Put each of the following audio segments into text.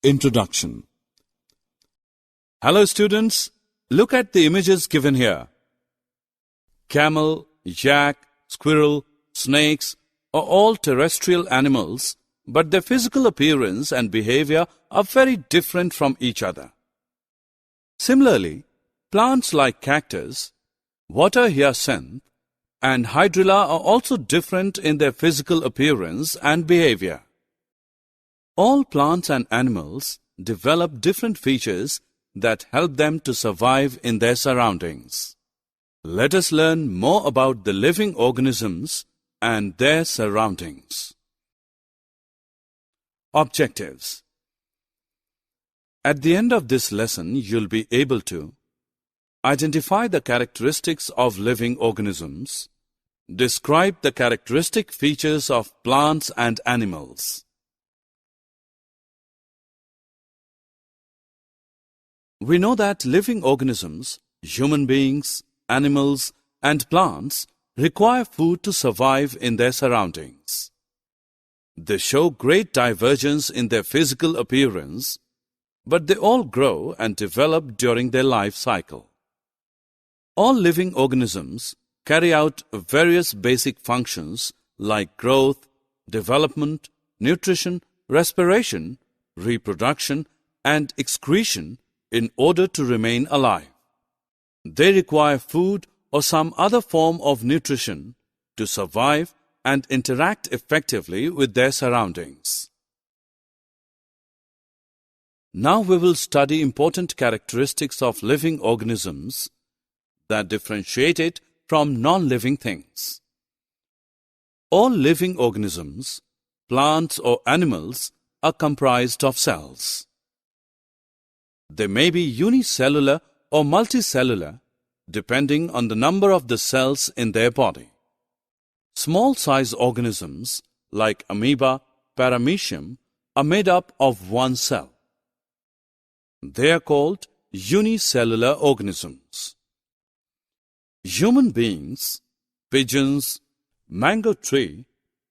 Introduction. Hello students, look at the images given here. Camel, yak, squirrel, snakes are all terrestrial animals, but their physical appearance and behavior are very different from each other. Similarly, plants like cactus, water hyacinth, and hydrilla are also different in their physical appearance and behavior. All plants and animals develop different features that help them to survive in their surroundings. Let us learn more about the living organisms and their surroundings. Objectives. At the end of this lesson, you'll be able to identify the characteristics of living organisms, describe the characteristic features of plants and animals. We know that living organisms, human beings, animals, and plants require food to survive in their surroundings. They show great divergence in their physical appearance, but they all grow and develop during their life cycle. All living organisms carry out various basic functions like growth, development, nutrition, respiration, reproduction, and excretion in order to remain alive. They require food or some other form of nutrition to survive and interact effectively with their surroundings. Now we will study important characteristics of living organisms that differentiate it from non-living things. All living organisms, plants or animals, are comprised of cells. They may be unicellular or multicellular, depending on the number of the cells in their body. Small-size organisms, like amoeba, paramecium, are made up of one cell. They are called unicellular organisms. Human beings, pigeons, mango tree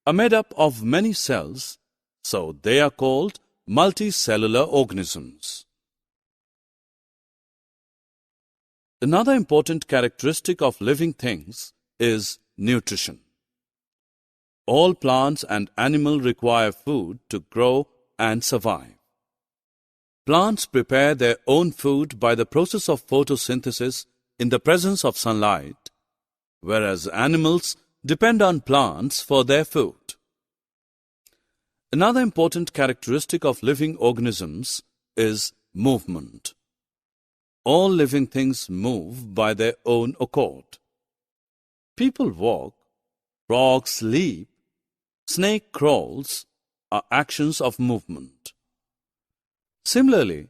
are made up of many cells, so they are called multicellular organisms. Another important characteristic of living things is nutrition. All plants and animals require food to grow and survive. Plants prepare their own food by the process of photosynthesis in the presence of sunlight, whereas animals depend on plants for their food. Another important characteristic of living organisms is movement. All living things move by their own accord. People walk, frogs leap, snake crawls are actions of movement. Similarly,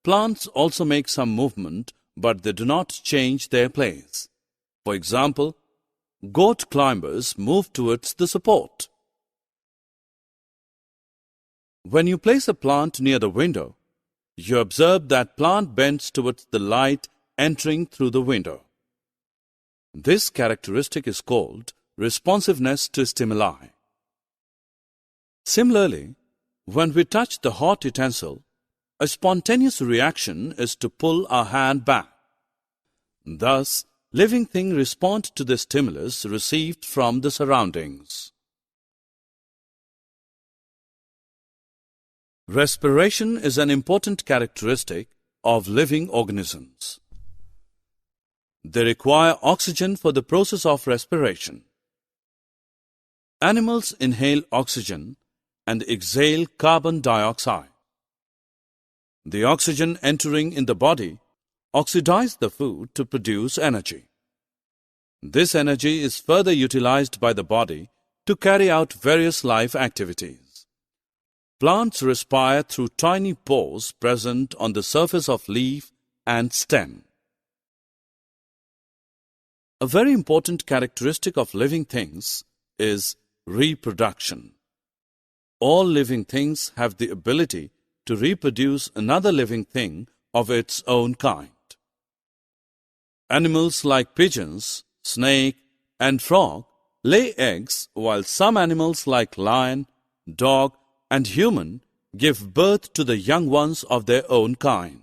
plants also make some movement, but they do not change their place. For example, goat climbers move towards the support. When you place a plant near the window, you observe that plant bends towards the light entering through the window. This characteristic is called responsiveness to stimuli. Similarly, when we touch the hot utensil, a spontaneous reaction is to pull our hand back. Thus, living things respond to the stimulus received from the surroundings. Respiration is an important characteristic of living organisms. They require oxygen for the process of respiration. Animals inhale oxygen and exhale carbon dioxide. The oxygen entering in the body oxidizes the food to produce energy. This energy is further utilized by the body to carry out various life activities. Plants respire through tiny pores present on the surface of leaf and stem. A very important characteristic of living things is reproduction. All living things have the ability to reproduce another living thing of its own kind. Animals like pigeons, snake, and frog lay eggs, while some animals like lion, dog, and human give birth to the young ones of their own kind.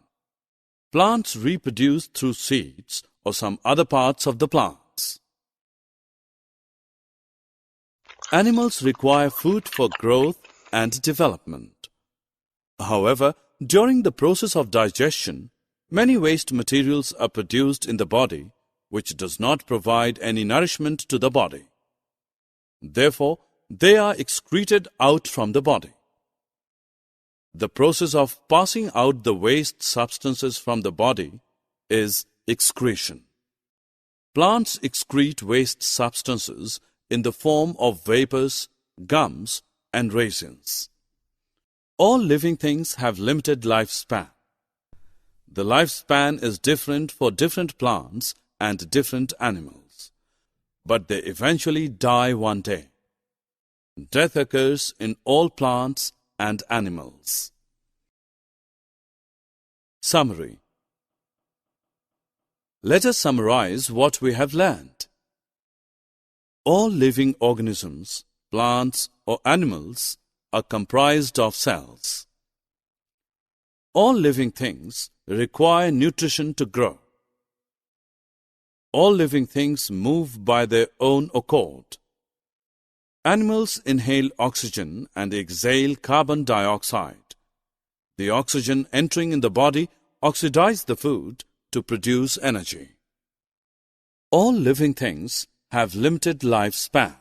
Plants reproduce through seeds or some other parts of the plants. Animals require food for growth and development. However, during the process of digestion, many waste materials are produced in the body which does not provide any nourishment to the body. Therefore, they are excreted out from the body. The process of passing out the waste substances from the body is excretion. Plants excrete waste substances in the form of vapors, gums, and resins. All living things have limited lifespan. The lifespan is different for different plants and different animals, but they eventually die one day. Death occurs in all plants and animals. Summary. Let us summarize what we have learned. All living organisms, plants or animals are comprised of cells. All living things require nutrition to grow. All living things move by their own accord. Animals inhale oxygen and exhale carbon dioxide. The oxygen entering in the body oxidizes the food to produce energy. All living things have limited lifespan.